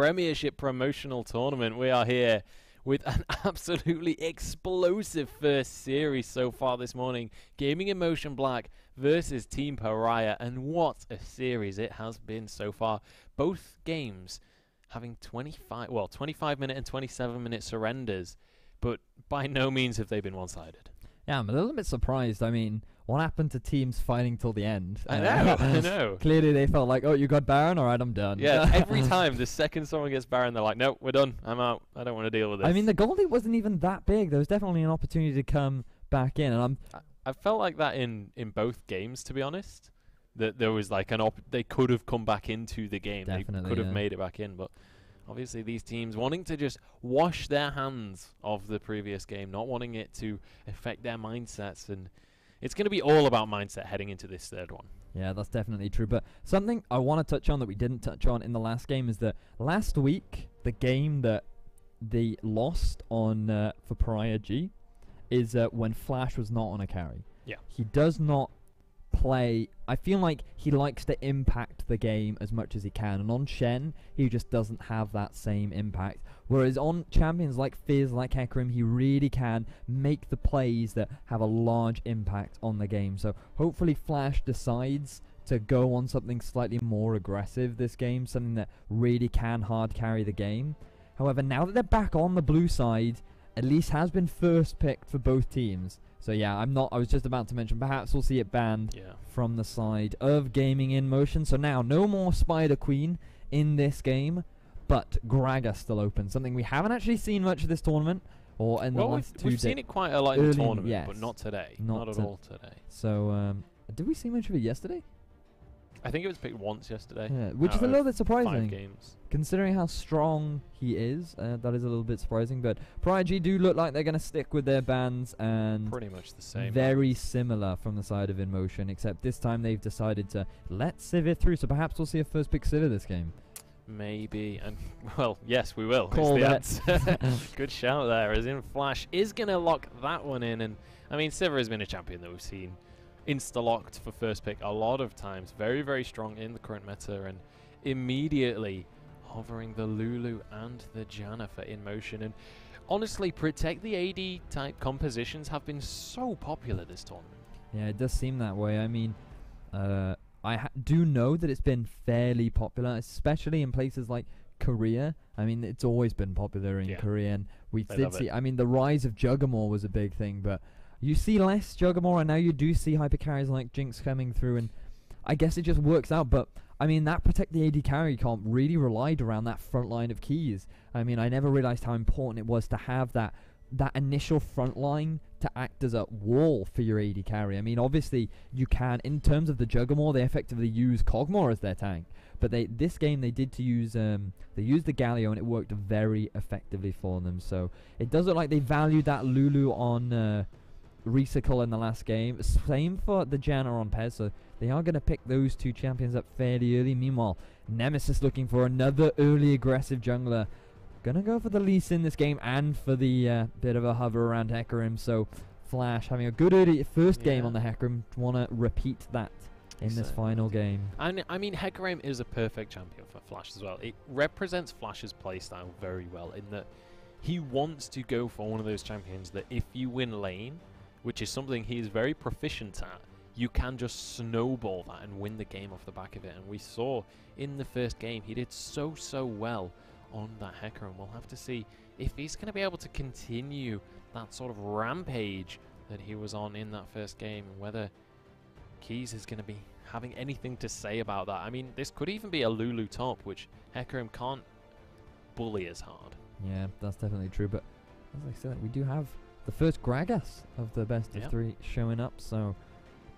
Premiership promotional tournament. We are here with an absolutely explosive first series so far this morning. Gaming in Motion Black versus Team PRA, and what a series it has been so far. Both games having 25-minute and 27-minute surrenders, but by no means have they been one-sided. Yeah, I'm a little bit surprised. I mean, what happened to teams fighting till the end? I know. Clearly they felt like, oh, you got Baron? All right, I'm done. Yeah, every time the second someone gets Baron, they're like, nope, we're done. I'm out. I don't want to deal with this. I mean, the goal lead wasn't even that big. There was definitely an opportunity to come back in. And I felt like that in both games, to be honest. That there was like they could have come back into the game. Definitely, they could have made it back in, but obviously these teams wanting to just wash their hands of the previous game, not wanting it to affect their mindsets, and it's going to be all about mindset heading into this third one. Yeah, that's definitely true. But something I want to touch on that we didn't touch on in the last game is that last week, the game that they lost on for PRA G is when Flash was not on a carry. Yeah. He does not play. I feel like he likes to impact the game as much as he can, and on Shen he just doesn't have that same impact, whereas on champions like Fizz, like Hecarim, he really can make the plays that have a large impact on the game. So hopefully Flash decides to go on something slightly more aggressive this game, something that really can hard carry the game. However, now that they're back on the blue side, Elise has been first picked for both teams. So yeah, I was just about to mention, perhaps we'll see it banned from the side of Gaming in Motion. So now, no more Spider Queen in this game, but Gragas still open. Something we haven't actually seen much of this tournament, or in the last 2 days. We've seen it quite a lot in the tournament, but not today. Not at all today. So, did we see much of it yesterday? I think it was picked once yesterday. Yeah, which is a little bit surprising. 5 games. Considering how strong he is, that is a little bit surprising. But PRA G do look like they're going to stick with their bans, and pretty much the same. Very similar from the side of InMotion, except this time they've decided to let Sivir through. So perhaps we'll see a first pick Sivir this game. Maybe, and well, yes, we will. Call that. Good shout there. As in, Flash is going to lock that one in, and I mean, Sivir has been a champion that we've seen insta-locked for first pick a lot of times. Very, very strong in the current meta, and immediately hovering the Lulu and the Janna for InMotion. And honestly, Protect the AD type compositions have been so popular this tournament. Yeah, it does seem that way. I mean, I do know that it's been fairly popular, especially in places like Korea. I mean, it's always been popular in Korea, and we did see, I mean, the rise of Juggermore was a big thing, but you see less Juggermore, and now you do see hyper carries like Jinx coming through, and I guess it just works out. But I mean, that Protect the AD carry comp really relied around that front line of keys. I mean, I never realized how important it was to have that initial front line to act as a wall for your AD carry. I mean, obviously you can, in terms of the Juggermore, they effectively use Kog'Maw as their tank, but this game they did use the Galio, and it worked very effectively for them. So it does look like they valued that Lulu on Recycle in the last game. Same for the Janna on Pez, so they are going to pick those two champions up fairly early. Meanwhile, Nemesis looking for another early aggressive jungler. Gonna go for the Lee Sin this game, and for the bit of a hover around Hecarim. So Flash having a good early first game on the Hecarim. Want to repeat that in this final game. And I mean, Hecarim is a perfect champion for Flash as well. It represents Flash's playstyle very well, in that he wants to go for one of those champions that if you win lane, which is something he is very proficient at, you can just snowball that and win the game off the back of it. And we saw in the first game he did so well on that Hecarim. We'll have to see if he's going to be able to continue that sort of rampage that he was on in that first game, and whether Keys is going to be having anything to say about that. I mean, this could even be a Lulu top, which Hecarim can't bully as hard. Yeah, that's definitely true. But as I said, we do have the first Gragas of the best of 3 showing up, so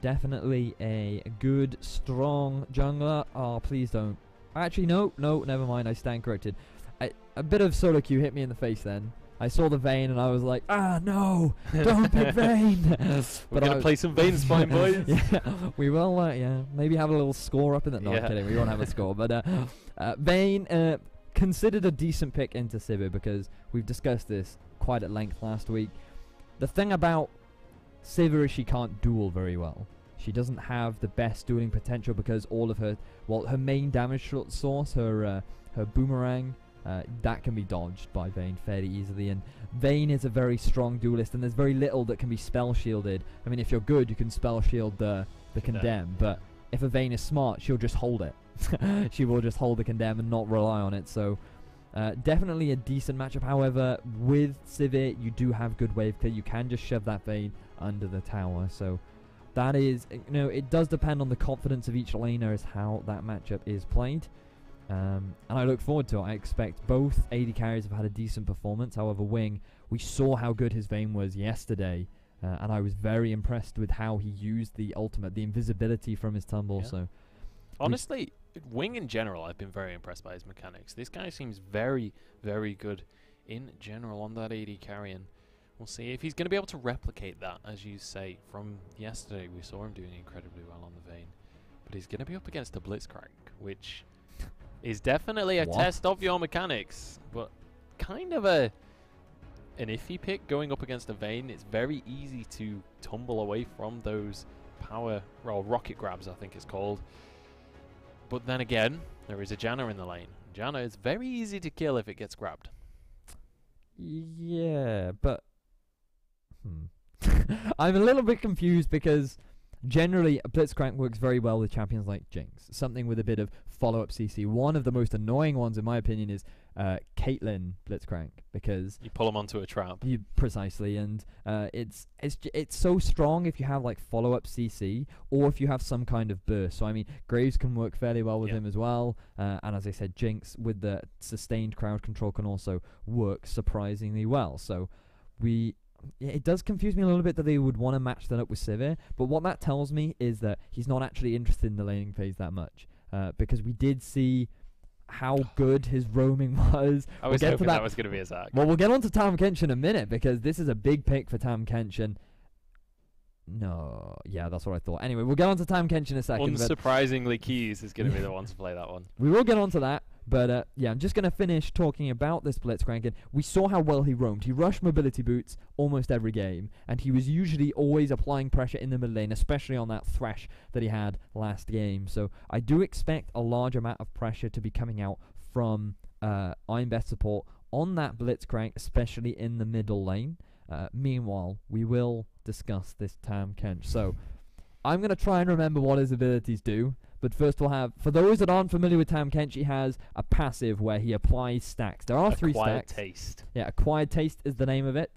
definitely a good, strong jungler. Oh, please don't. Actually, no, never mind. I stand corrected. A bit of solo queue hit me in the face then. I saw the Vayne and I was like, no, don't pick Vayne. We're going to play some Vayne spine, boys. Yeah, we will, maybe have a little score up in that. No, I'm kidding, we won't have a score. But Vayne, considered a decent pick into Sivir, because we've discussed this quite at length last week. The thing about Sivir is she can't duel very well. She doesn't have the best dueling potential because all of her, her main damage source, her boomerang, that can be dodged by Vayne fairly easily. And Vayne is a very strong duelist, and there's very little that can be spell shielded. I mean, if you're good, you can spell shield the condemn, but if a Vayne is smart, she'll just hold it. She will just hold the condemn and not rely on it. So definitely a decent matchup. However, with Sivir, you do have good wave clear. You can just shove that Vayne under the tower. So that is, it does depend on the confidence of each laner as how that matchup is played. And I look forward to it. I expect both AD carries have had a decent performance. However, Wing, we saw how good his Vayne was yesterday. And I was very impressed with how he used the ultimate, the invisibility from his tumble. Yeah. So, honestly, Wing in general, I've been very impressed by his mechanics. This guy seems very, very good in general on that AD carry, and we'll see if he's going to be able to replicate that, as you say, from yesterday. We saw him doing incredibly well on the Vayne, but he's going to be up against a Blitzcrank, which is definitely a test of your mechanics, but kind of an iffy pick going up against a Vayne. It's very easy to tumble away from those rocket grabs, I think it's called. But then again, there is a Janna in the lane. Janna is very easy to kill if it gets grabbed. Yeah, but I'm a little bit confused because generally a Blitzcrank works very well with champions like Jinx. Something with a bit of follow-up CC. One of the most annoying ones, in my opinion, is Caitlyn Blitzcrank, because you pull them onto a trap. Precisely, and it's so strong if you have like follow-up CC or if you have some kind of burst. So I mean, Graves can work fairly well with him as well, and as I said, Jinx with the sustained crowd control can also work surprisingly well. So it does confuse me a little bit that they would want to match that up with Sivir, but what that tells me is that he's not actually interested in the laning phase that much, because we did see how good his roaming was. I was hoping that was going to be a Zac. Well, we'll get on to Tahm Kench in a minute, because this is a big pick for Tahm Kench, and that's what I thought. Anyway, we'll get on to Tahm Kench in a second. Unsurprisingly, Keys is going to be the one to play that one. We will get on to that. But I'm just going to finish talking about this Blitzcrank. And we saw how well he roamed. He rushed mobility boots almost every game, and he was usually always applying pressure in the mid lane, especially on that thresh that he had last game. So I do expect a large amount of pressure to be coming out from IMB support on that Blitzcrank, especially in the middle lane. Meanwhile, we will discuss this Tahm Kench. So I'm going to try and remember what his abilities do. But first we'll have, for those that aren't familiar with Tahm Kench, he has a passive where he applies stacks. There are 3 stacks. Acquired Taste. Yeah, Acquired Taste is the name of it.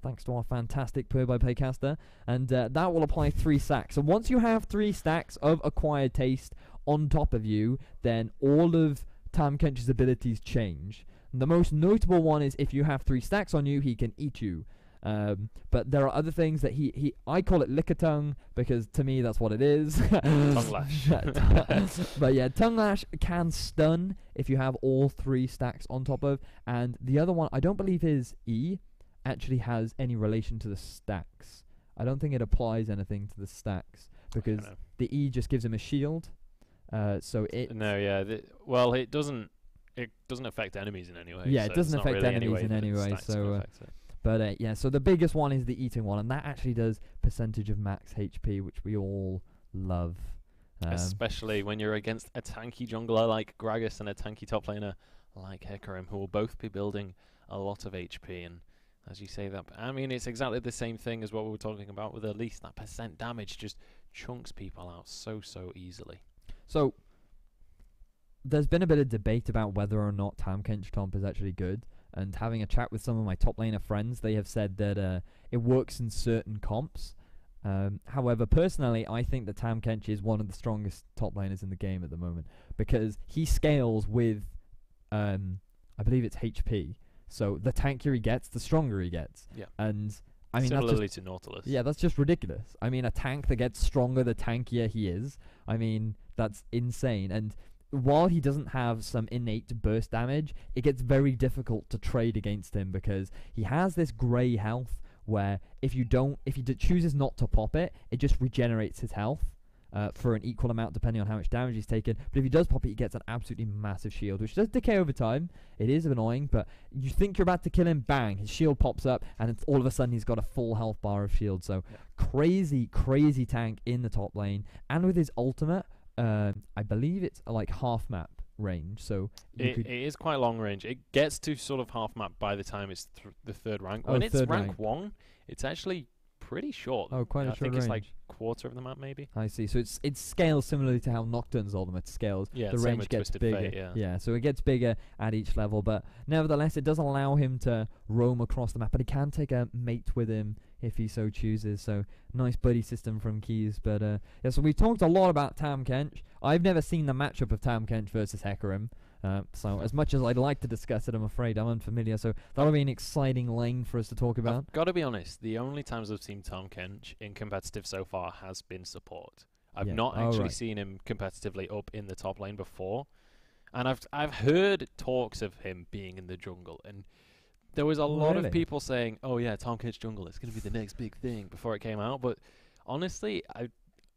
Thanks to our fantastic play-by-play caster. And that will apply 3 stacks. And once you have 3 stacks of Acquired Taste on top of you, then all of Tahm Kench's abilities change. And the most notable one is if you have 3 stacks on you, he can eat you. But there are other things that I call it lick a tongue, because to me that's what it is. Tongue lash. But yeah, tongue lash can stun if you have all 3 stacks on top of. And the other one, I don't believe his E actually has any relation to the stacks. I don't think it applies anything to the stacks, because the E just gives him a shield. So it it doesn't affect enemies in any way. Yeah, so it doesn't affect enemies in any way. So but so the biggest one is the eating one, and that actually does percentage of max HP, which we all love. Especially when you're against a tanky jungler like Gragas and a tanky top laner like Hecarim, who will both be building a lot of HP. And as you say that, I mean, it's exactly the same thing as what we were talking about with Elise. That percent damage just chunks people out so easily. So there's been a bit of debate about whether or not Tahm Kench Tomp is actually good. And having a chat with some of my top laner friends, they have said that it works in certain comps. However, personally, I think that Tahm Kench is one of the strongest top laners in the game at the moment, because he scales with, I believe it's HP. So the tankier he gets, the stronger he gets. Yeah. And I mean, similarly to Nautilus. Yeah, that's just ridiculous. I mean, a tank that gets stronger the tankier he is. I mean, that's insane. And while he doesn't have some innate burst damage, it gets very difficult to trade against him, because he has this grey health where if he chooses not to pop it, it just regenerates his health for an equal amount depending on how much damage he's taken. But if he does pop it, he gets an absolutely massive shield, which does decay over time. It is annoying, but you think you're about to kill him, bang, his shield pops up, and all of a sudden he's got a full health bar of shield. So crazy tank in the top lane. And with his ultimate, I believe it's like half map. range. So it is quite long range. It gets to sort of half map by the time it's the third rank. When it's rank 1, it's actually pretty short. Oh, quite a short range. I think it's like quarter of the map, maybe. I see. So it scales similarly to how Nocturne's ultimate scales. Yeah, the range gets bigger. Fate, yeah, so it gets bigger at each level, but nevertheless, it does allow him to roam across the map, but he can take a mate with him if he so chooses. So nice buddy system from Keys. But yeah, so we've talked a lot about Tahm Kench. I've never seen the matchup of Tahm Kench versus Hecarim. So as much as I'd like to discuss it, I'm afraid I'm unfamiliar. So that'll be an exciting lane for us to talk about. I've got to be honest, the only times I've seen Tahm Kench in competitive so far has been support. I've not actually seen him competitively up in the top lane before. And I've heard talks of him being in the jungle, and there was a lot of people saying, oh yeah, Tahm Kench jungle, it's going to be the next big thing before it came out. But honestly, I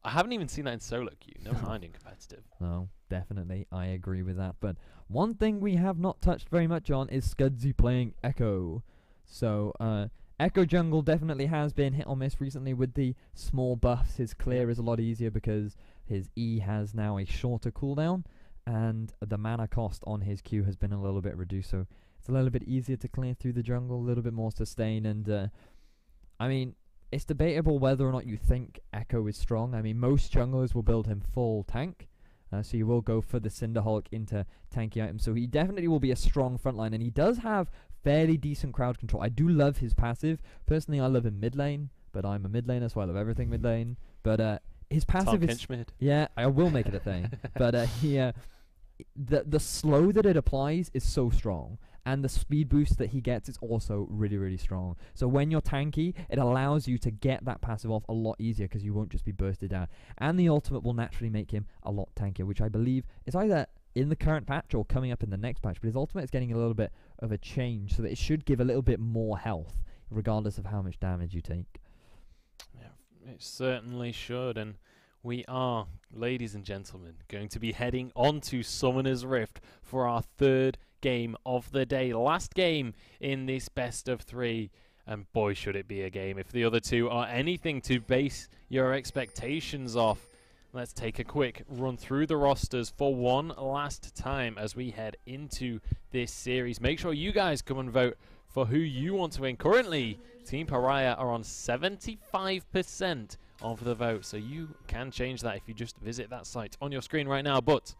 haven't even seen that in solo queue, never mind in competitive. No, definitely, I agree with that. But one thing we have not touched very much on is Scudzy playing Echo. So Echo jungle definitely has been hit or miss recently with the small buffs. His clear is a lot easier because his E has now a shorter cooldown, and the mana cost on his Q has been a little bit reduced. So it's a little bit easier to clear through the jungle, a little bit more sustain. And I mean, it's debatable whether or not you think Echo is strong. I mean, most junglers will build him full tank. So you will go for the Cinderhulk into tanky items. So he definitely will be a strong frontline. And he does have fairly decent crowd control. I do love his passive. Personally, I love him mid lane. But I'm a mid laner, so I love everything mid lane. But his passive is... mid. Yeah, I will make it a thing. But the slow that it applies is so strong. And the speed boost that he gets is also really, really strong. So when you're tanky, it allows you to get that passive off a lot easier because you won't just be bursted out. And the ultimate will naturally make him a lot tankier, which I believe is either in the current patch or coming up in the next patch. But his ultimate is getting a little bit of a change so that it should give a little bit more health, regardless of how much damage you take. Yeah, it certainly should. And we are, ladies and gentlemen, going to be heading on to Summoner's Rift for our third game of the day. Last game in this best of 3, and boy should it be a game if the other two are anything to base your expectations off. Let's take a quick run through the rosters for one last time as we head into this series. Make sure you guys come and vote for who you want to win. Currently, Team Pariah are on 75% of the vote, so you can change that if you just visit that site on your screen right now. But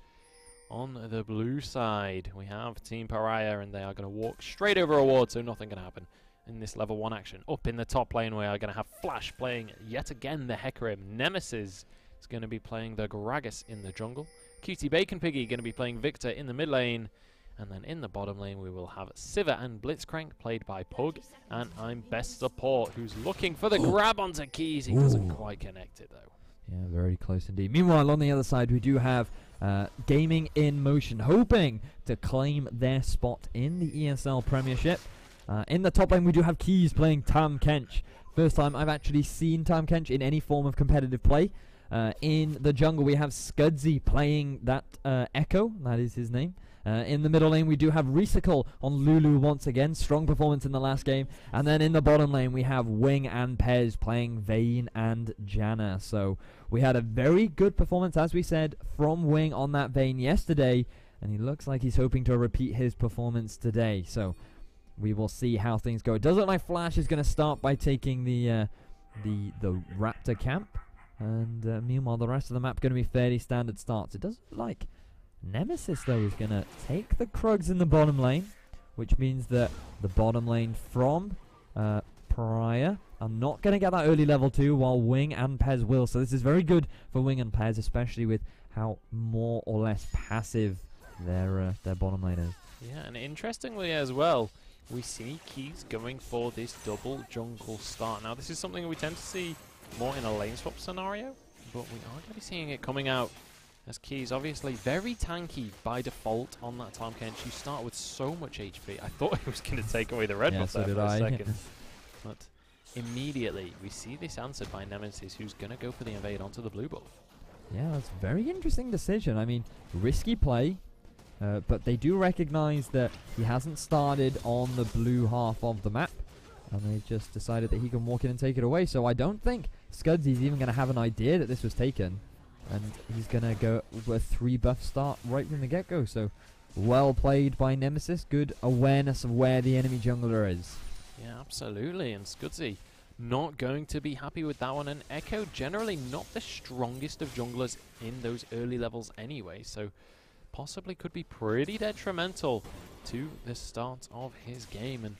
on the blue side, we have Team Pariah, and they are going to walk straight over a ward, so nothing can happen in this level 1 action. Up in the top lane, we are going to have Flash playing yet again the Hecarim. Nemesis is going to be playing the Gragas in the jungle. Cutie Bacon Piggy going to be playing Victor in the mid lane. And then in the bottom lane, we will have Sivir and Blitzcrank played by Pug. And I'm Best Support, who's looking for the grab onto Keys. He doesn't quite connect it, though. Yeah, very close indeed. Meanwhile, on the other side, we do have Gaming in Motion, hoping to claim their spot in the ESL Premiership. In the top lane, we do have Keys playing Tahm Kench. First time I've actually seen Tahm Kench in any form of competitive play. In the jungle, we have Scudzy playing that Echo. That is his name. In the middle lane, we do have Recycle on Lulu once again. Strong performance in the last game. And then in the bottom lane, we have Wing and Pez playing Vayne and Janna. So we had a very good performance, as we said, from Wing on that Vayne yesterday. And he looks like he's hoping to repeat his performance today. So we will see how things go. It does look like Flash is going to start by taking the Raptor camp. And meanwhile, the rest of the map going to be fairly standard starts. It does look like Nemesis, though, is going to take the Krugs in the bottom lane, which means that the bottom lane from Pariah are not going to get that early level 2, while Wing and Pez will. So this is very good for Wing and Pez, especially with how more or less passive their bottom lane is. Yeah, and interestingly as well, we see Keys going for this double jungle start. Now, this is something we tend to see more in a lane swap scenario, but we are going to be seeing it coming out as Keys obviously very tanky by default on that Tahm Kench. You start with so much HP. I thought he was going to take away the red buff there for a second. But immediately we see this answered by Nemesis, who's going to go for the invade onto the blue buff. Yeah, that's a very interesting decision. I mean, risky play, but they do recognize that he hasn't started on the blue half of the map, and they just decided that he can walk in and take it away. So I don't think Scudzy's even going to have an idea that this was taken. and he's going to go with a 3 buff start right from the get-go. So well played by Nemesis. Good awareness of where the enemy jungler is. Yeah, absolutely. And Scudzy not going to be happy with that one. And Echo generally not the strongest of junglers in those early levels anyway. So possibly could be pretty detrimental to the start of his game. And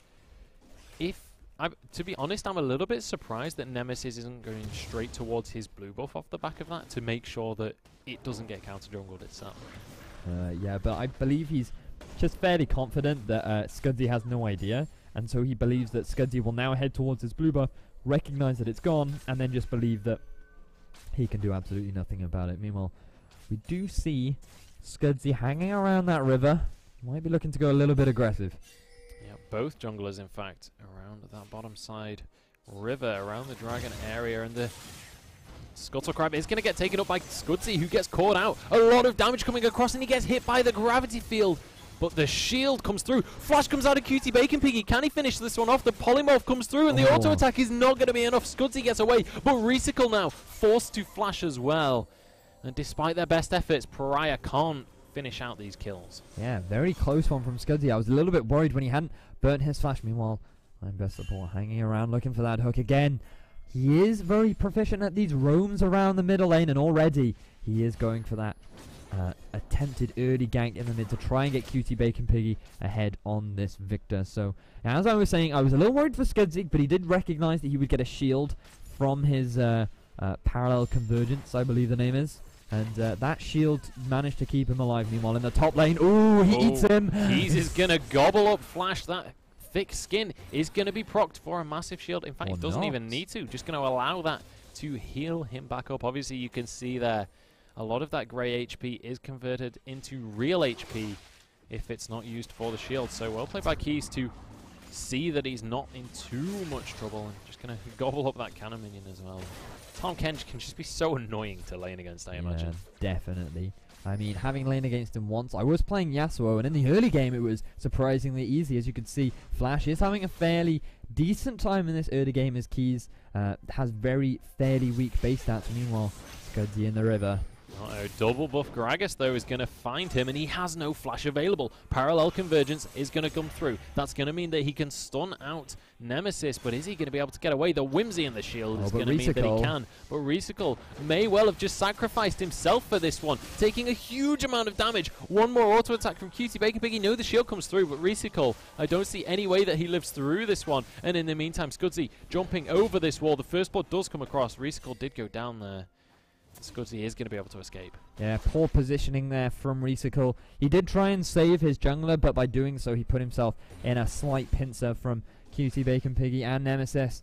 to be honest, I'm a little bit surprised that Nemesis isn't going straight towards his blue buff off the back of that to make sure that it doesn't get counter-jungled itself. Yeah, but I believe he's just fairly confident that Scudzy has no idea, and so he believes that Scudzy will now head towards his blue buff, recognize that it's gone, and then just believe that he can do absolutely nothing about it. Meanwhile, we do see Scudzy hanging around that river. Might be looking to go a little bit aggressive. Yeah, both junglers, in fact, around that bottom side river, around the dragon area, and the Scuttle Crab is going to get taken up by Scudzy, who gets caught out. A lot of damage coming across, and he gets hit by the gravity field. But the shield comes through. Flash comes out of Cutie Bacon Piggy. Can he finish this one off? The polymorph comes through, and the auto attack is not going to be enough. Scudzy gets away, but Recycle now forced to flash as well. And despite their best efforts, PRA can't finish out these kills. Yeah, very close one from Scudzy. I was a little bit worried when he hadn't burnt his flash. Meanwhile, IMB support hanging around looking for that hook again. He is very proficient at these roams around the middle lane, and already he is going for that attempted early gank in the mid to try and get Cutie Bacon Piggy ahead on this Victor. So, as I was saying, I was a little worried for Scudzy, but he did recognize that he would get a shield from his parallel convergence, I believe the name is. And that shield managed to keep him alive. Meanwhile, in the top lane, he eats him. He's is going to gobble up Flash. That thick skin is going to be procced for a massive shield. In fact, he doesn't even need to. Just going to allow that to heal him back up. Obviously, you can see there a lot of that grey HP is converted into real HP if it's not used for the shield. So well played by Keys to see that he's not in too much trouble and just going to gobble up that cannon minion as well. Tom Kench can just be so annoying to lane against, I imagine. Definitely. I mean, having lane against him once, I was playing Yasuo, and in the early game it was surprisingly easy. As you can see, Flash is having a fairly decent time in this early game as Keys has fairly weak base stats. Meanwhile, Scudzy in the river. Double buff Gragas, though, is going to find him, and he has no flash available. Parallel convergence is going to come through. That's going to mean that he can stun out Nemesis, but is he going to be able to get away? The whimsy in the shield is going to mean that he can. But Recycle may well have just sacrificed himself for this one, taking a huge amount of damage. One more auto attack from Cutie Bacon Piggy. No, the shield comes through, but Recycle, I don't see any way that he lives through this one. And in the meantime, Scudzy jumping over this wall. The first blood does come across. Recycle did go down there. Scudzy is going to be able to escape. Yeah, poor positioning there from Recycle. He did try and save his jungler, but by doing so, he put himself in a slight pincer from Cutie Bacon Piggy and Nemesis,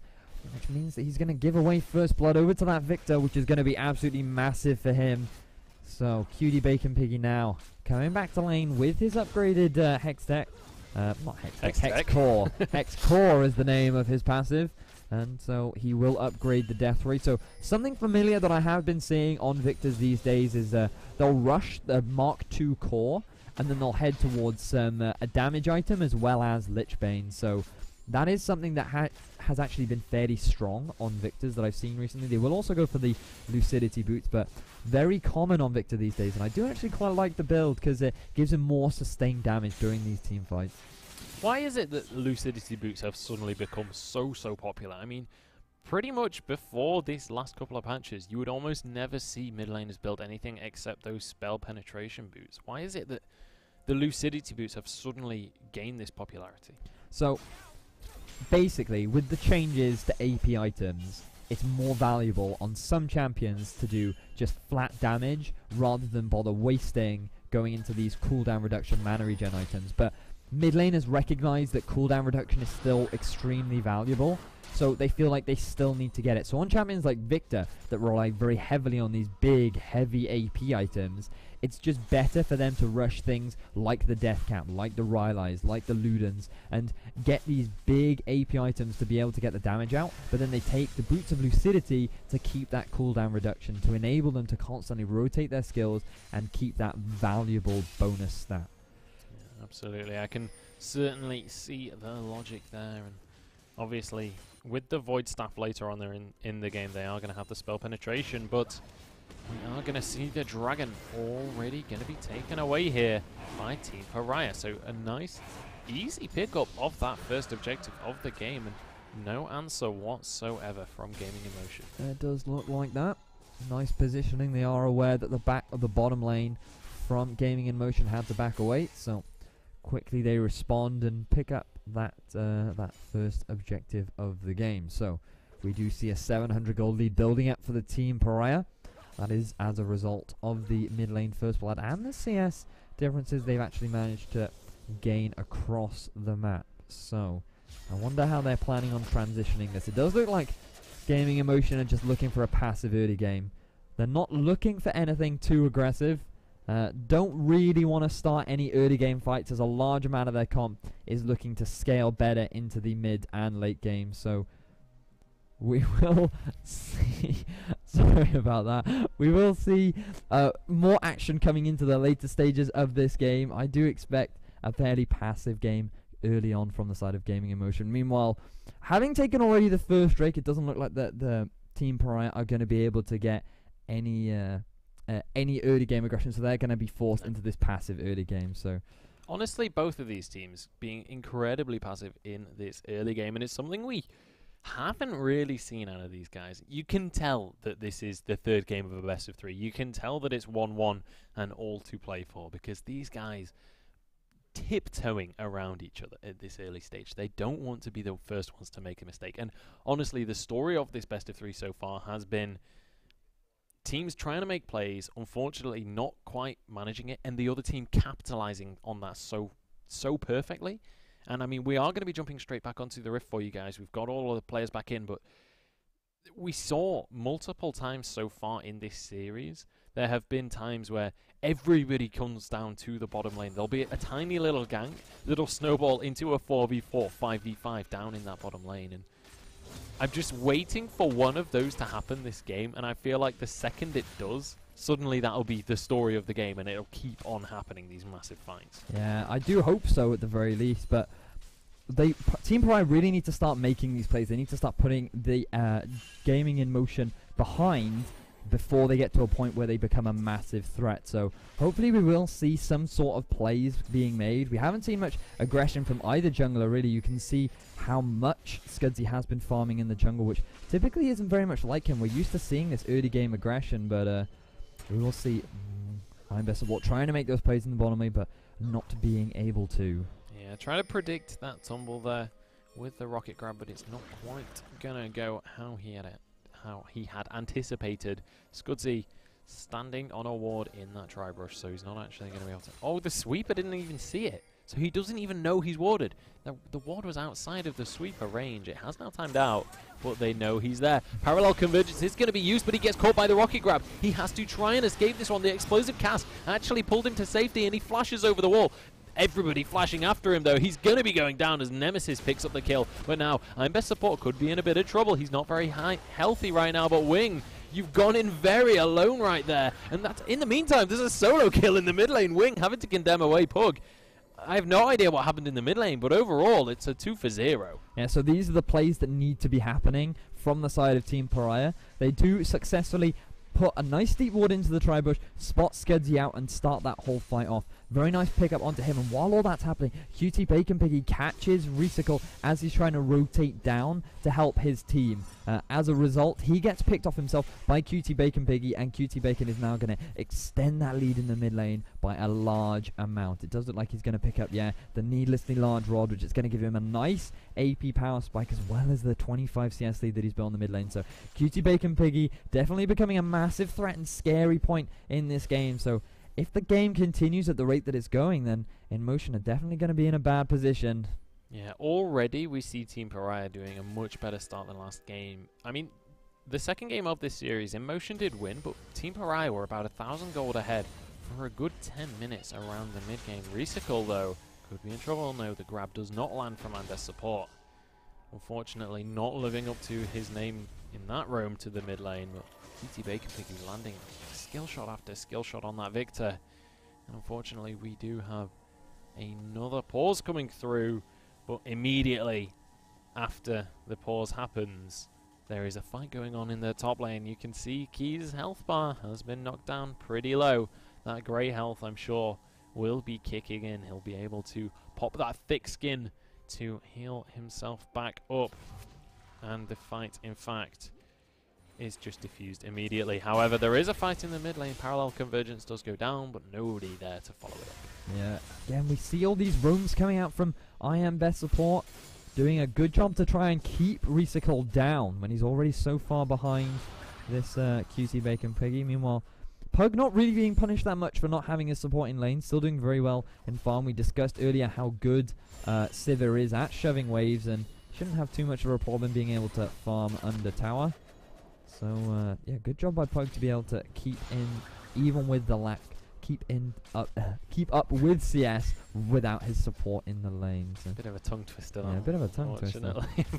which means that he's going to give away first blood over to that Victor, which is going to be absolutely massive for him. So, Cutie Bacon Piggy now coming back to lane with his upgraded Hex Tech. Not Hex Tech, Hex Core. Hex Core is the name of his passive. And so he will upgrade the death rate. So something familiar that I have been seeing on Victors these days is they'll rush the Mark II core, and then they'll head towards a damage item as well as Lich Bane. So that is something that has actually been fairly strong on Victors that I've seen recently. They will also go for the Lucidity boots, but very common on Victor these days. And I do actually quite like the build because it gives him more sustained damage during these team fights. Why is it that Lucidity boots have suddenly become so popular? I mean, pretty much before this last couple of patches, you would almost never see mid laners build anything except those spell penetration boots. Why is it that the Lucidity boots have suddenly gained this popularity? So, basically, with the changes to AP items, it's more valuable on some champions to do just flat damage rather than bother wasting going into these cooldown reduction mana regen items. But mid laners recognize that cooldown reduction is still extremely valuable, so they feel like they still need to get it. So on champions like Victor that rely very heavily on these big, heavy AP items, it's just better for them to rush things like the Death Cap, like the Rylai's, like the Ludens, and get these big AP items to be able to get the damage out, but then they take the Boots of Lucidity to keep that cooldown reduction, to enable them to constantly rotate their skills and keep that valuable bonus stat. Absolutely, I can certainly see the logic there, and obviously with the Void Staff later on there in the game, they are going to have the spell penetration, but we are going to see the Dragon already going to be taken away here by Team PRA. So a nice, easy pickup of that first objective of the game, and no answer whatsoever from Gaming in Motion. It does look like that. Nice positioning. They are aware that the back of the bottom lane from Gaming in Motion had to back away, so quickly they respond and pick up that that first objective of the game. So we do see a 700 gold lead building up for the Team PRA. That is as a result of the mid lane first blood and the CS differences they've actually managed to gain across the map. So I wonder how they're planning on transitioning this. It does look like Gaming in Motion are just looking for a passive early game. They're not looking for anything too aggressive. Don't really want to start any early game fights, as a large amount of their comp is looking to scale better into the mid and late game. So we will see. Sorry about that. We will see more action coming into the later stages of this game. I do expect a fairly passive game early on from the side of Gaming in Motion. Meanwhile, having taken already the first Drake, it doesn't look like the Team PRA are going to be able to get any early game aggression, so they're going to be forced into this passive early game. So honestly, both of these teams being incredibly passive in this early game, and it's something we haven't really seen out of these guys. You can tell that this is the third game of a best of 3. You can tell that it's 1-1 and all to play for, because these guys tiptoeing around each other at this early stage. They don't want to be the first ones to make a mistake. And honestly, the story of this best of 3 so far has been teams trying to make plays, unfortunately not quite managing it, and the other team capitalizing on that so perfectly. And I mean, we are going to be jumping straight back onto the Rift for you guys. We've got all of the players back in, but we saw multiple times so far in this series, there have been times where everybody comes down to the bottom lane. There'll be a tiny little gank that'll snowball into a 4v4, 5v5 down in that bottom lane. And I'm just waiting for one of those to happen this game, and I feel like the second it does, suddenly that'll be the story of the game, and it'll keep on happening, these massive fights. Yeah, I do hope so at the very least, but Team PRA really need to start making these plays. They need to start putting the Gaming in Motion behind before they get to a point where they become a massive threat. So hopefully we will see some sort of plays being made. We haven't seen much aggression from either jungler, really. You can see how much Scudzy has been farming in the jungle, which typically isn't very much like him. We're used to seeing this early game aggression, but we will see IMB support trying to make those plays in the bottom lane, but not being able to. Yeah, trying to predict that tumble there with the rocket grab, but it's not quite gonna go how he had anticipated. Scudzy standing on a ward in that tri-brush, so he's not actually going to be able to... Oh, the sweeper didn't even see it, so he doesn't even know he's warded. The ward was outside of the sweeper range. It has now timed out, but they know he's there. Parallel convergence is going to be used, but he gets caught by the rocket grab. He has to try and escape this one. The explosive cast actually pulled him to safety, and he flashes over the wall. Everybody flashing after him, though. He's going to be going down as Nemesis picks up the kill. But now, IMB support could be in a bit of trouble. He's not very healthy right now, but Wing, you've gone in very alone right there. And that's, in the meantime, there's a solo kill in the mid lane. Wing having to condemn away Pug. I have no idea what happened in the mid lane, but overall, it's a 2-for-0. Yeah, so these are the plays that need to be happening from the side of Team PRA. They do successfully put a nice deep ward into the tri-bush, spot Scudzy out, and start that whole fight off. Very nice pickup onto him, and while all that's happening, QT Bacon Piggy catches Recycle as he's trying to rotate down to help his team. As a result, he gets picked off himself by QT Bacon Piggy, and QT Bacon is now going to extend that lead in the mid lane by a large amount. It does look like he's going to pick up, the needlessly large rod, which is going to give him a nice AP power spike, as well as the 25 CS lead that he's built in the mid lane. So QT Bacon Piggy definitely becoming a massive threat and scary point in this game. So if the game continues at the rate that it's going, then In Motion are definitely going to be in a bad position. Yeah, already we see Team PRA doing a much better start than last game. I mean, the second game of this series, In Motion did win, but Team PRA were about 1,000 gold ahead for a good 10 minutes around the mid-game. Recycle, though, could be in trouble. No, the grab does not land from IMB support. Unfortunately, not living up to his name in that roam to the mid lane, but QT Bacon Piggy landing skill shot after skill shot on that Victor. And unfortunately, we do have another pause coming through, but immediately after the pause happens, There is a fight going on in the top lane. You can see Key's health bar has been knocked down pretty low. That grey health, I'm sure, will be kicking in. He'll be able to pop that thick skin to heal himself back up. And the fight, in fact, is just diffused immediately. However, there is a fight in the mid lane. Parallel convergence does go down, but nobody there to follow it up. Yeah, again, we see all these roams coming out from IMB support, doing a good job to try and keep Recycle down when he's already so far behind this QT Bacon Piggy. Meanwhile, Pug not really being punished that much for not having his support in lane, still doing very well in farm. We discussed earlier how good Sivir is at shoving waves, and shouldn't have too much of a problem being able to farm under tower. So yeah, good job by Pug to be able to keep in, even with the lack, keep up with CS without his support in the lanes. Bit of a tongue twister. Yeah, a bit of a tongue twister.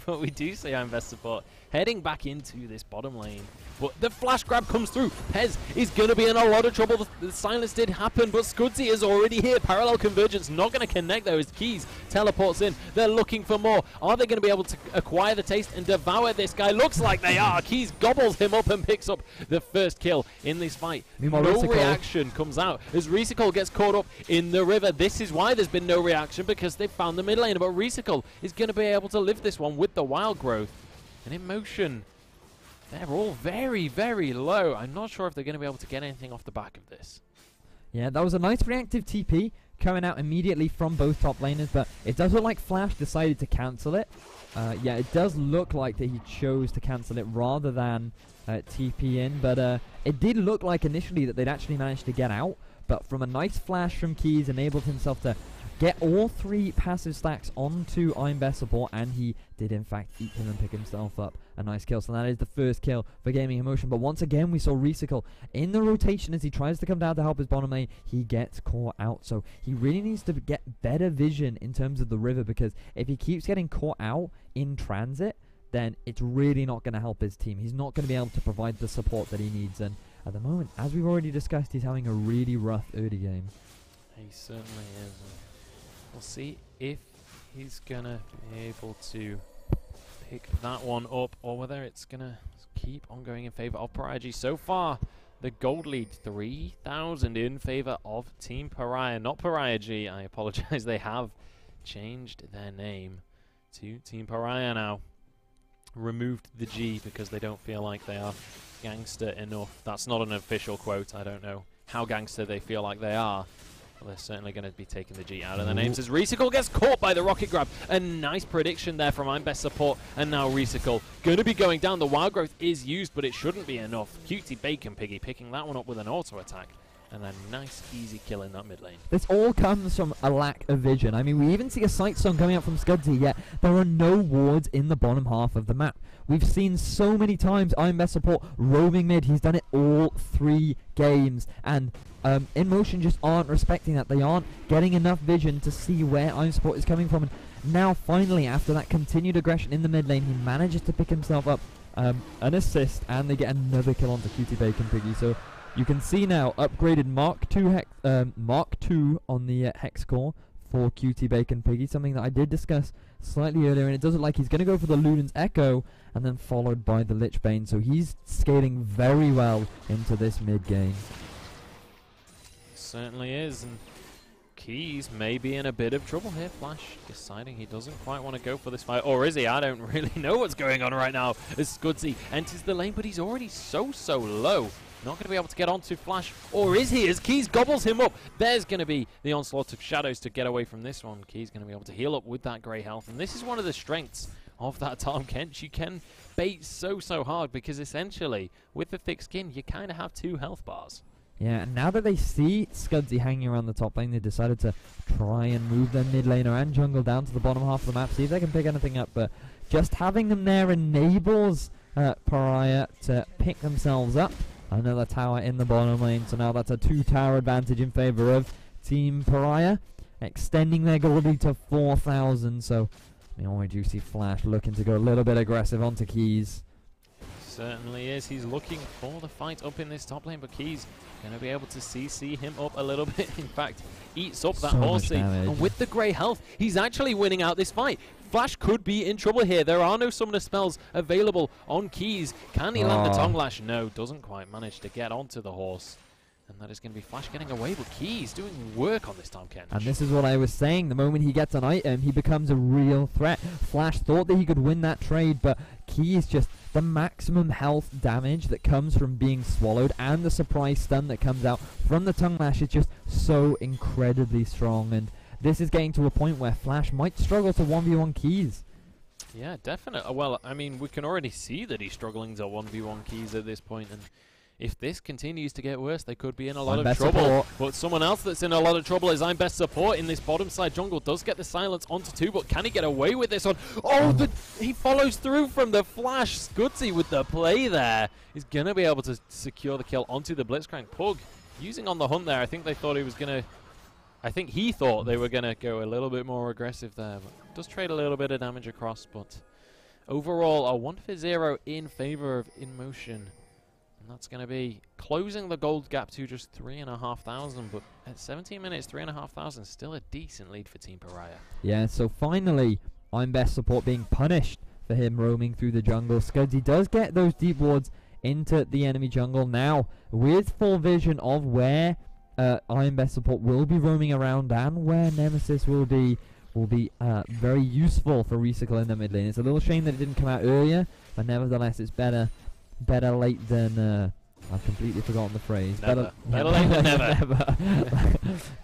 But we do see IMB support heading back into this bottom lane. But the flash grab comes through. Pez is going to be in a lot of trouble. The silence did happen, but Scudzy is already here. Parallel convergence not going to connect though as Keys teleports in. They're looking for more. Are they going to be able to acquire the taste and devour this guy? Looks like they are. Keys gobbles him up and picks up the first kill in this fight. Meanwhile, no reaction comes out as Recycle gets caught up in the river. This is why there's been no reaction, because they found the mid lane. But Recycle is going to be able to live this one with the wild growth. And in motion, they're all very, very low. I'm not sure if they're going to be able to get anything off the back of this. Yeah, that was a nice reactive TP coming out immediately from both top laners, but it does look like Flash decided to cancel it. Yeah, it does look like that he chose to cancel it rather than TP in, but it did look like initially that they'd actually managed to get out, but from a nice flash from Keys, enabled himself to get all 3 passive stacks onto IMB support, and he did in fact eat him and pick himself up a nice kill. So that is the first kill for Gaming Emotion. But once again, we saw Recycle in the rotation as he tries to come down to help his bottom lane. He gets caught out, so he really needs to get better vision in terms of the river, because if he keeps getting caught out in transit, then it's really not going to help his team. He's not going to be able to provide the support that he needs, and at the moment, as we've already discussed, he's having a really rough early game. He certainly is. We'll see if he's going to be able to pick that one up, or whether it's going to keep on going in favor of PRA. So far, the gold lead, 3,000 in favor of Team Pariah, not PRA. I apologize. They have changed their name to Team Pariah now. Removed the G because they don't feel like they are gangster enough. That's not an official quote. I don't know how gangster they feel like they are. Well, they're certainly going to be taking the G out of their names as Recycle gets caught by the rocket grab. A nice prediction there from IMB support, and now Recycle going to be going down. The wild growth is used, but it shouldn't be enough. Cutie Bacon Piggy picking that one up with an auto attack, and a nice easy kill in that mid lane. This all comes from a lack of vision. I mean, we even see a sight stone coming out from Scudzy, yet there are no wards in the bottom half of the map. We've seen so many times IMB support roaming mid. He's done it all 3 games, and In Motion just aren't respecting that. They aren't getting enough vision to see where IMB support is coming from. And now, finally, after that continued aggression in the mid lane, he manages to pick himself up an assist, and they get another kill onto Cutie Bacon Piggy. So you can see now upgraded Mark 2 on the Hex core for Cutie Bacon Piggy, something that I did discuss slightly earlier, and it does look like he's going to go for the Luden's Echo and then followed by the Lich Bane, so he's scaling very well into this mid game. Certainly is, and Keys may be in a bit of trouble here. Flash deciding he doesn't quite want to go for this fight, or is he? I don't really know what's going on right now as Scudzy enters the lane, but he's already so low. Not going to be able to get onto Flash, or is he? As Keys gobbles him up, there's going to be the onslaught of shadows to get away from this one. Keys going to be able to heal up with that grey health, and this is one of the strengths of that Tahm Kench. You can bait so hard, because essentially, with the thick skin, you kind of have 2 health bars. Yeah, and now that they see Scudzy hanging around the top lane, they decided to try and move their mid laner and jungle down to the bottom half of the map, see if they can pick anything up, but just having them there enables Pariah to pick themselves up. Another tower in the bottom lane, so now that's a 2-tower advantage in favor of Team Pariah, extending their gold lead to 4,000. So we do see Flash looking to go a little bit aggressive onto Keys. certainly is. He's looking for the fight up in this top lane, but Key's going to be able to CC him up a little bit. In fact, eats up that Horsey. And with the grey health, he's actually winning out this fight. Flash could be in trouble here. There are no summoner spells available on Keys. Can he land the Tongue Lash? No, doesn't quite manage to get onto the horse. And that is going to be Flash getting away, but Keys doing work on this Tom Kench. And this is what I was saying. The moment he gets an item, he becomes a real threat. Flash thought that he could win that trade, but Keys just the maximum health damage that comes from being swallowed and the surprise stun that comes out from the Tongue Lash is just so incredibly strong. And this is getting to a point where Flash might struggle to 1v1 Keys. Yeah, definitely. Well, I mean, we can already see that he's struggling to 1v1 Keys at this point, and if this continues to get worse, they could be in a lot of trouble. But someone else that's in a lot of trouble is I'm Best Support in this bottom side jungle. Does get the silence onto 2, but can he get away with this one? Oh, he follows through from the flash. Scootsy with the play there. He's going to be able to secure the kill onto the Blitzcrank. Pug using on the hunt there. I think they thought he was going to... I think he thought they were going to go a little bit more aggressive there. But does trade a little bit of damage across, but overall a 1-for-0 in favor of InMotion. That's going to be closing the gold gap to just 3,500, but at 17 minutes, 3,500, still a decent lead for Team Pariah. Yeah, so finally, I'm Best Support being punished for him roaming through the jungle. Scudzy does get those deep wards into the enemy jungle now, with full vision of where I'm Best Support will be roaming around and where Nemesis will be very useful for Recycle in the mid lane. It's a little shame that it didn't come out earlier, but nevertheless, it's better late than I've completely forgotten the phrase. Better late than never.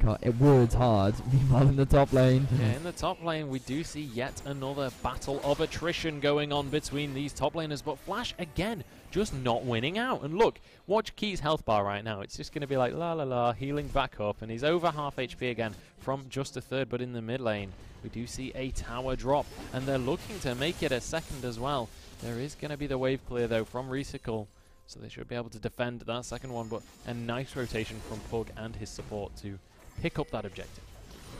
God, it words hard. Meanwhile, in the top lane. Yeah, in the top lane, we do see yet another battle of attrition going on between these top laners. But Flash, again, just not winning out. And look, watch Key's health bar right now. It's just going to be like, la la la, healing back up. And he's over half HP again from just a third. But in the mid lane, we do see a tower drop. And they're looking to make it a second as well. There is going to be the wave clear, though, from Recycle. So they should be able to defend that second one, but a nice rotation from Pug and his support to pick up that objective.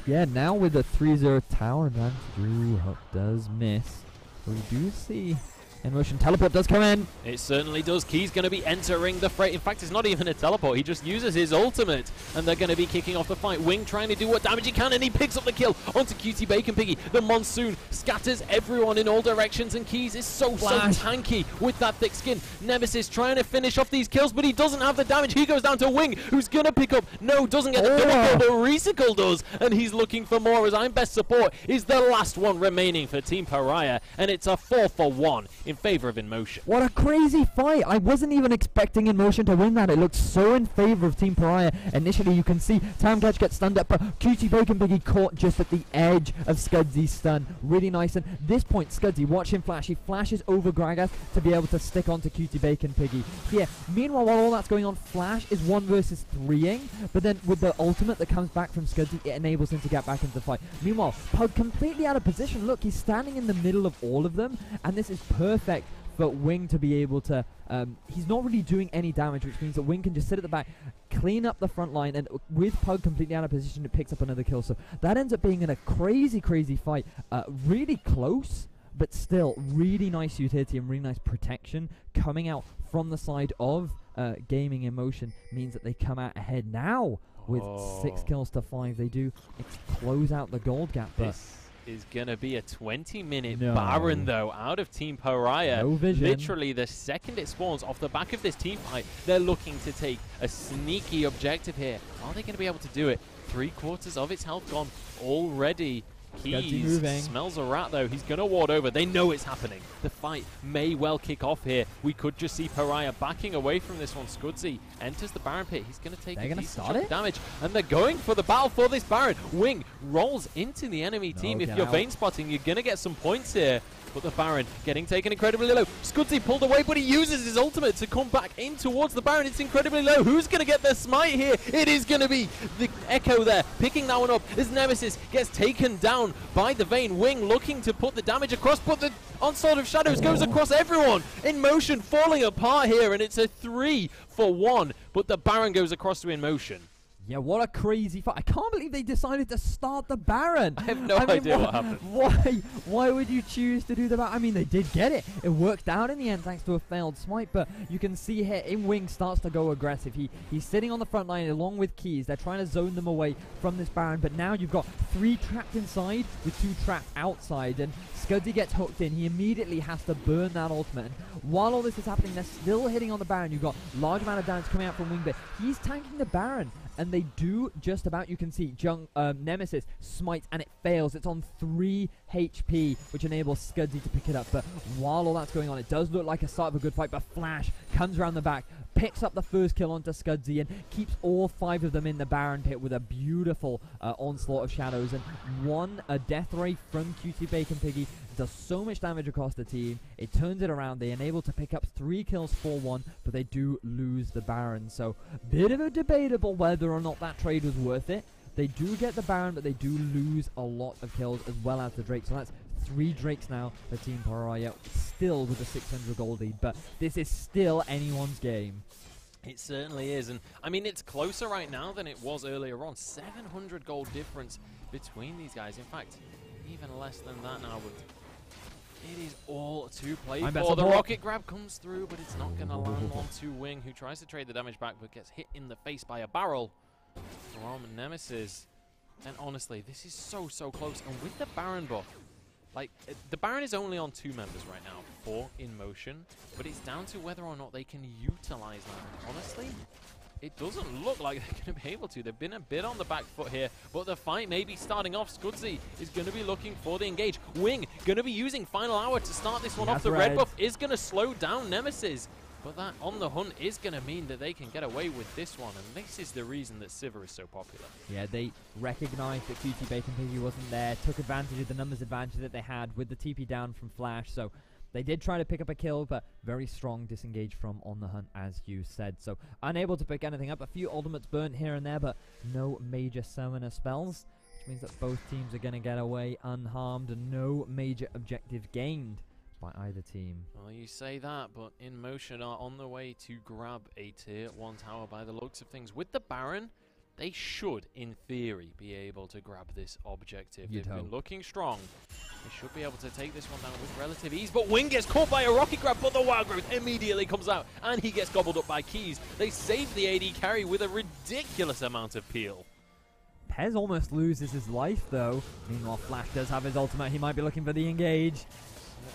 Yeah, now with the 3-0 tower advantage, Drew does miss. We do see InMotion teleport does come in. It certainly does. Key's going to be entering the fray. In fact, it's not even a teleport. He just uses his ultimate, and they're going to be kicking off the fight. Wing trying to do what damage he can, and he picks up the kill onto Cutie Bacon Piggy. The Monsoon scatters everyone in all directions, and Keys is so tanky with that thick skin. Nemesis trying to finish off these kills, but he doesn't have the damage. He goes down to Wing, who's going to pick up. No, doesn't get the double kill, but Recycle does, and he's looking for more as I'm Best Support is the last one remaining for Team Pariah, and it's a 4-for-1 in favor of InMotion. What a crazy fight. I wasn't even expecting InMotion to win that. It looked so in favor of Team Pariah. Initially, you can see Time Catch gets stunned up, but Cutie Bacon Piggy caught just at the edge of Scudzy's stun. Really nice. And this point, Scudzy, watch him flash. He flashes over Gragas to be able to stick onto Cutie Bacon Piggy. Here, meanwhile, while all that's going on, Flash is 1 versus 3ing, but then with the ultimate that comes back from Scudzy, it enables him to get back into the fight. Meanwhile, Pug completely out of position. Look, he's standing in the middle of all of them, and this is perfect for Wing to be able to, he's not really doing any damage, which means that Wing can just sit at the back, clean up the front line, and with Pug completely out of position, it picks up another kill. So that ends up being in a crazy, crazy fight. Really close, but still really nice utility and really nice protection coming out from the side of Gaming InMotion means that they come out ahead now with 6 kills to 5. They do close out the gold gap, but is going to be a 20-minute Baron, though, out of Team Pariah. No vision. Literally, the second it spawns off the back of this team fight, they're looking to take a sneaky objective here. Are they going to be able to do it? 3/4 of its health gone already. Keys smells a rat, though. He's going to ward over. They know it's happening. The fight may well kick off here. We could just see Pariah backing away from this one. Scudzy enters the Baron pit. He's going to take a decent chunk of damage. And they're going for the battle for this Baron. Wing rolls into the enemy team. If you're vein spotting, you're going to get some points here. But the Baron getting taken incredibly low. Scudzy pulled away, but he uses his ultimate to come back in towards the Baron. It's incredibly low. Who's going to get the smite here? It is going to be the Echo there, picking that one up as Nemesis gets taken down by the Vayne. Wing looking to put the damage across, but the Onslaught of Shadows goes across everyone. InMotion falling apart here, and it's a 3-for-1. But the Baron goes across to InMotion. Yeah, what a crazy fight. I can't believe they decided to start the Baron. I have no idea what happened. Why would you choose to do the Baron? I mean, they did get it. It worked out in the end thanks to a failed smite, but you can see here, InWing starts to go aggressive. He's sitting on the front line along with Keys. They're trying to zone them away from this Baron, but now you've got 3 trapped inside with 2 trapped outside, and Scudzy gets hooked in. He immediately has to burn that ultimate. And while all this is happening, they're still hitting on the Baron. You've got large amount of damage coming out from Wing, but he's tanking the Baron. And they do just about, you can see, Nemesis smites, and it fails. It's on 3 HP, which enables Scudzy to pick it up. But while all that's going on, it does look like a start of a good fight. But Flash comes around the back, picks up the first kill onto Scudzy, and keeps all 5 of them in the Baron pit with a beautiful onslaught of shadows. And a death ray from QT Bacon Piggy does so much damage across the team. It turns it around. They're able to pick up 3 kills for 1, but they do lose the Baron. So, bit of a debatable whether or not that trade was worth it. They do get the Baron, but they do lose a lot of kills as well as the Drake. So that's 3 Drakes now for Team PRA, still with a 600 gold lead, but this is still anyone's game. It certainly is, and I mean, it's closer right now than it was earlier on. 700 gold difference between these guys. In fact, even less than that now. It is all to play for. The rocket grab comes through, but it's not going to land onto Wing, who tries to trade the damage back, but gets hit in the face by a barrel from Nemesis. And honestly, this is so close. And with the Baron buff, like, the Baron is only on 2 members right now, 4 in motion, but it's down to whether or not they can utilize that. Honestly, it doesn't look like they're going to be able to. They've been a bit on the back foot here, but the fight may be starting off. Scudzy is going to be looking for the engage. Wing going to be using Final Hour to start this one off. The red buff is going to slow down Nemesis, but that on the hunt is going to mean that they can get away with this one, and this is the reason that Sivir is so popular. Yeah, they recognized that QT Bacon Piggy wasn't there, took advantage of the numbers advantage that they had with the TP down from Flash, so they did try to pick up a kill, but very strong disengage from On the Hunt, as you said. So unable to pick anything up. A few ultimates burnt here and there, but no major summoner spells, which means that both teams are going to get away unharmed and no major objectives gained by either team. Well, you say that, but In Motion are on the way to grab a tier 1 tower by the looks of things. With the Baron, they should, in theory, be able to grab this objective. They've been looking strong. They should be able to take this one down with relative ease, but Wing gets caught by a rocket grab, but the Wild Growth immediately comes out, and he gets gobbled up by Keys. They save the AD carry with a ridiculous amount of peel. Pez almost loses his life, though. Meanwhile, Flash does have his ultimate. He might be looking for the engage.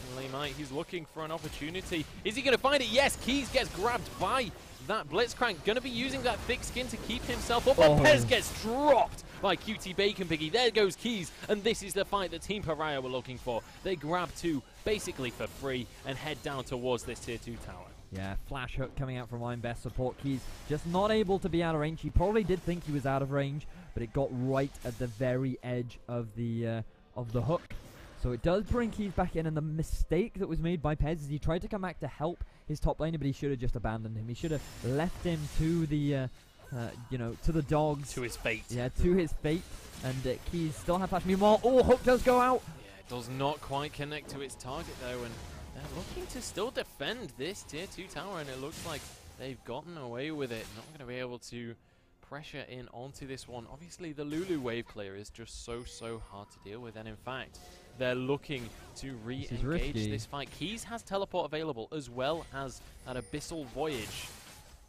Certainly might. He's looking for an opportunity. Is he going to find it? Yes, Keys gets grabbed by that Blitzcrank. Going to be using that thick skin to keep himself up, but Pez gets dropped by QT Bacon Piggy. There goes Keys, and this is the fight that Team PRA were looking for. They grab 2 basically for free and head down towards this tier 2 tower. Yeah, Flash hook coming out from Line Best support. Keys just not able to be out of range. He probably did think he was out of range, but it got right at the very edge of the hook. So it does bring Keys back in, and the mistake that was made by Pez is he tried to come back to help his top laner, but he should have just abandoned him. He should have left him to the, to the dogs. To his fate. Yeah, to his fate. And Keys still have Flash. Meanwhile, hook does go out. Yeah, it does not quite connect to its target, though, and they're looking to still defend this tier 2 tower, and it looks like they've gotten away with it. Not going to be able to pressure in onto this one. Obviously, the Lulu wave clear is just so hard to deal with, and in fact, they're looking to re-engage this fight. Keys has teleport available, as well as that Abyssal Voyage.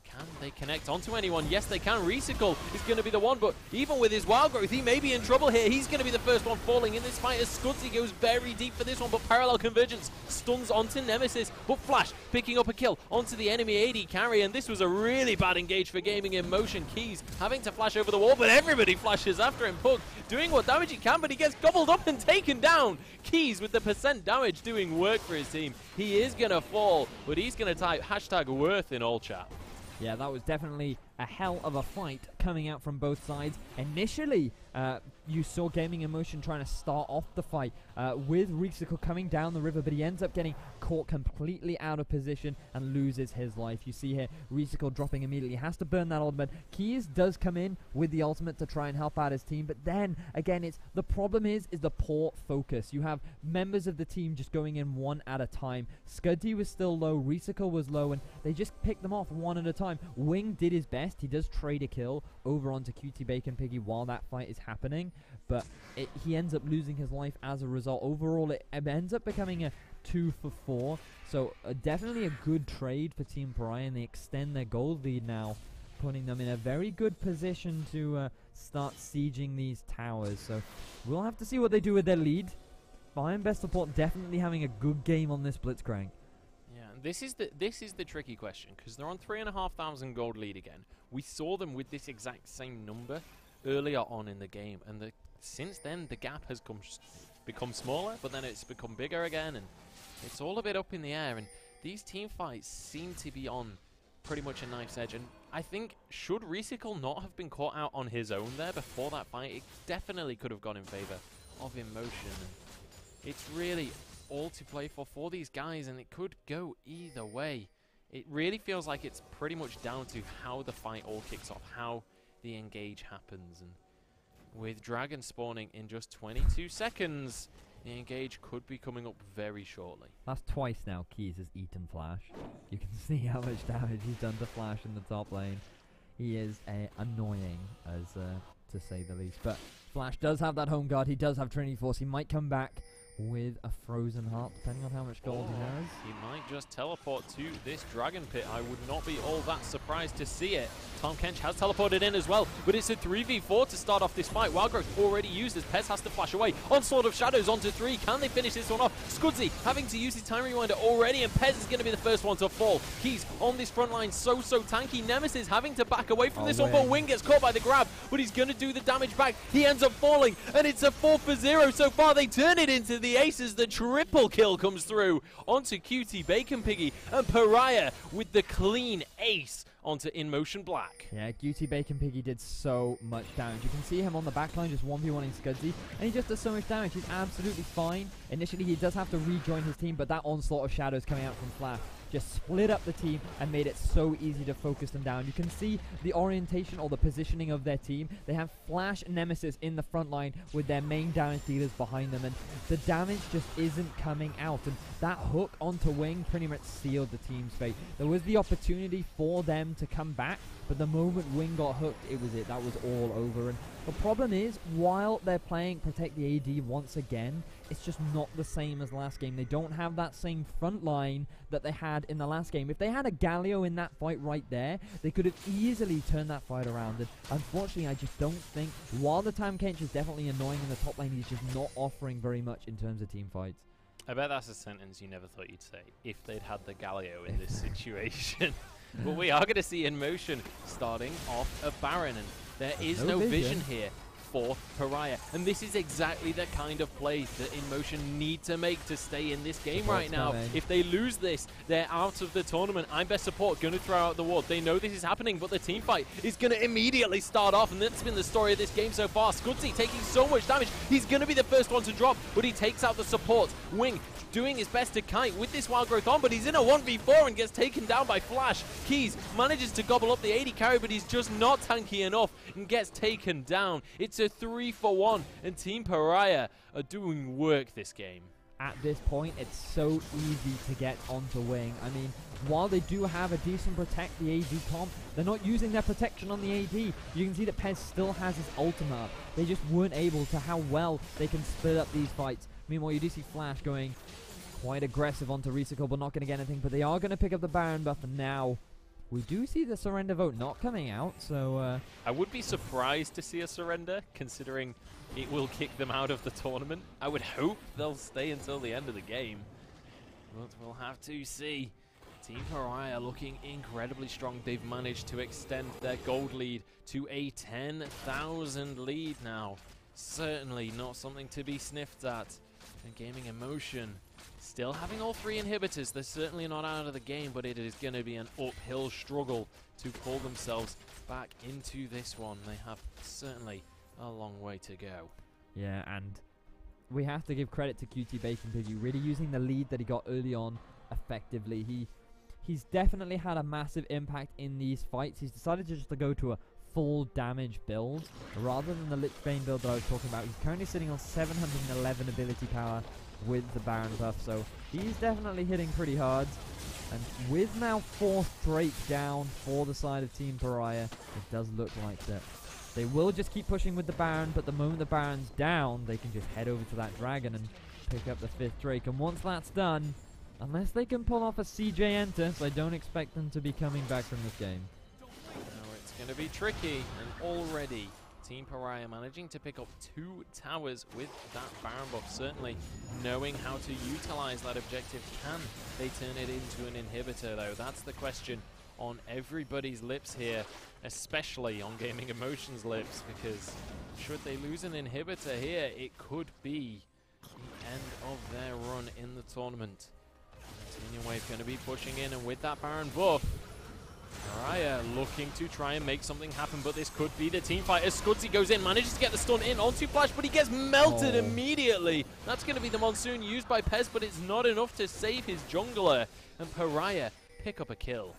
Can they connect onto anyone? Yes, they can. Recycle is going to be the one, but even with his Wild Growth, he may be in trouble here. He's going to be the first one falling in this fight as Scudzy goes very deep for this one, but Parallel Convergence stuns onto Nemesis, but Flash picking up a kill onto the enemy AD carry, and this was a really bad engage for Gaming In Motion. Keys having to flash over the wall, but everybody flashes after him. Pug doing what damage he can, but he gets gobbled up and taken down. Keys with the percent damage doing work for his team. He is going to fall, but he's going to type #worth in all chat. Yeah, that was definitely a hell of a fight coming out from both sides. Initially, you saw Gaming Emotion trying to start off the fight with Risical coming down the river, but he ends up getting caught completely out of position and loses his life. You see here, Risical dropping immediately, has to burn that ultimate. Keys does come in with the ultimate to try and help out his team, but then, again, the problem is the poor focus. You have members of the team just going in one at a time. Scuddy was still low, Risical was low, and they just picked them off one at a time. Wing did his best. He does trade a kill over onto QT Bacon Piggy while that fight is happening, but he ends up losing his life as a result. Overall, it ends up becoming a 2 for 4, so definitely a good trade for Team PRA, and they extend their gold lead now, putting them in a very good position to start sieging these towers. So we'll have to see what they do with their lead. Fine Best Support definitely having a good game on this Blitzcrank. Yeah, this is the tricky question, because they're on 3,500 gold lead again. We saw them with this exact same number earlier on in the game, and since then the gap has become smaller, but then it's become bigger again, and it's all a bit up in the air. And these team fights seem to be on pretty much a knife's edge, and I think should Risical not have been caught out on his own there before that fight, it definitely could have gone in favor of Emotion. And it's really all to play for these guys, and it could go either way. It really feels like it's pretty much down to how the fight all kicks off, how the engage happens. And with Dragon spawning in just 22 seconds, the engage could be coming up very shortly. That's twice now Keys has eaten Flash. You can see how much damage he's done to Flash in the top lane. He is annoying, as to say the least. But Flash does have that home guard. He does have Trinity Force. He might come back with a frozen heart, depending on how much gold he has. He might just teleport to this dragon pit. I would not be all that surprised to see it. Tom Kench has teleported in as well, but it's a 3v4 to start off this fight. Wild Growth already used as Pez has to flash away. Onslaught of Shadows onto 3. Can they finish this one off? Scudzy having to use his time rewinder already, and Pez is going to be the first one to fall. Keys on this front line so tanky. Nemesis having to back away from this one, but Wing gets caught by the grab, but he's going to do the damage back. He ends up falling, and it's a 4 for 0 so far. They turn it into the aces. The triple kill comes through onto QT Bacon Piggy, and Pariah with the clean ace onto In Motion Black. Yeah, QT Bacon Piggy did so much damage. You can see him on the backline just 1v1ing Scudzy, and he just does so much damage. He's absolutely fine. Initially, he does have to rejoin his team, but that onslaught of shadows coming out from Flash just split up the team and made it so easy to focus them down. You can see the orientation or the positioning of their team. They have Flash and Nemesis in the front line with their main damage dealers behind them, and the damage just isn't coming out. And that hook onto Wing pretty much sealed the team's fate. There was the opportunity for them to come back, but the moment Wing got hooked, it was it. That was all over. And the problem is, while they're playing Protect the AD once again, it's just not the same as last game. They don't have that same front line that they had in the last game. If they had a Galio in that fight right there, they could have easily turned that fight around. And unfortunately, I just don't think, while the Tam Kench is definitely annoying in the top lane, he's just not offering very much in terms of team fights. I bet that's a sentence you never thought you'd say, if they'd had the Galio in this situation. But we are going to see In Motion starting off a Baron, and there is no vision here for Pariah. And this is exactly the kind of plays that In Motion need to make to stay in this game right now. If they lose this, they're out of the tournament. I'm Best Support going to throw out the ward. They know this is happening, but the team fight is going to immediately start off, and that's been the story of this game so far. Scudzy taking so much damage. He's going to be the first one to drop, but he takes out the support. Wing doing his best to kite with this Wild Growth on, but he's in a 1v4 and gets taken down by Flash. Keys manages to gobble up the AD carry, but he's just not tanky enough and gets taken down. It's a 3 for 1, and Team Pariah are doing work this game. At this point, it's so easy to get onto Wing. I mean, while they do have a decent Protect the AD comp, they're not using their protection on the AD. You can see that Pez still has his ultimate up. They just weren't able to how well they can split up these fights. Meanwhile, you do see Flash going quite aggressive onto Risical, but not going to get anything. But they are going to pick up the Baron buff, and now we do see the surrender vote not coming out, so I would be surprised to see a surrender, considering it will kick them out of the tournament. I would hope they'll stay until the end of the game, but we'll have to see. Team Pariah looking incredibly strong. They've managed to extend their gold lead to a 10,000 lead now. Certainly not something to be sniffed at. And Gaming Emotion still having all 3 inhibitors. They're certainly not out of the game, but it is going to be an uphill struggle to pull themselves back into this one. They have certainly a long way to go. Yeah, and we have to give credit to QT Bacon Piggy, really using the lead that he got early on effectively. He's definitely had a massive impact in these fights. He's decided to just go to a full damage build rather than the Lichbane build that I was talking about. He's currently sitting on 711 ability power with the Baron buff, so he's definitely hitting pretty hard. And with now 4th Drake down for the side of Team Pariah, it does look like that they will just keep pushing with the Baron, but the moment the Baron's down, they can just head over to that Dragon and pick up the 5th Drake. And once that's done, unless they can pull off a CJ enter, so I don't expect them to be coming back from this game. Now it's going to be tricky, and already Team Pariah managing to pick up 2 towers with that Baron buff. Certainly knowing how to utilize that objective. Can they turn it into an inhibitor, though? That's the question on everybody's lips here, especially on Gaming Emotions' lips, because should they lose an inhibitor here, it could be the end of their run in the tournament. Tinian Wave going to be pushing in, and with that Baron buff, Pariah looking to try and make something happen, but this could be the team fight as Scudzy goes in, manages to get the stun in onto Flash, but he gets melted immediately. That's going to be the Monsoon used by Pez, but it's not enough to save his jungler, and Pariah pick up a kill.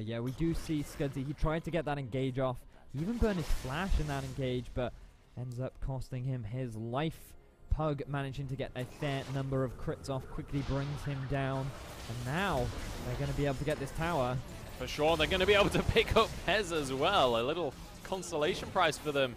Yeah, we do see Scudzy. He tried to get that engage off. He even burned his Flash in that engage, but ends up costing him his life. Pug managing to get a fair number of crits off quickly brings him down. And now they're going to be able to get this tower. For sure, they're going to be able to pick up Pez as well. A little consolation prize for them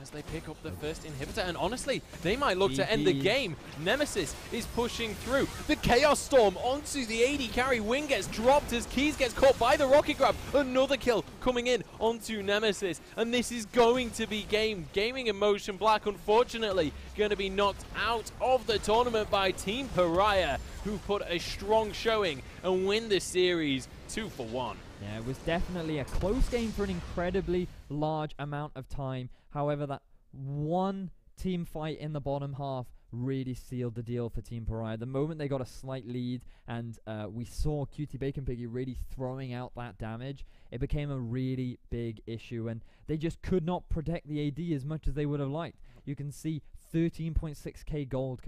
as they pick up the first inhibitor. And honestly, they might look to end the game. Nemesis is pushing through. The Chaos Storm onto the AD carry. Wing gets dropped as Keys gets caught by the rocket grab. Another kill coming in onto Nemesis. And this is going to be game. Gaming Emotion Black, unfortunately, going to be knocked out of the tournament by Team Pariah, who put a strong showing and win the series 2-1. Yeah, it was definitely a close game for an incredibly large amount of time. However, that one team fight in the bottom half really sealed the deal for Team Pariah. The moment they got a slight lead and we saw QT Bacon Piggy really throwing out that damage, it became a really big issue, and they just could not protect the AD as much as they would have liked. You can see 13.6k gold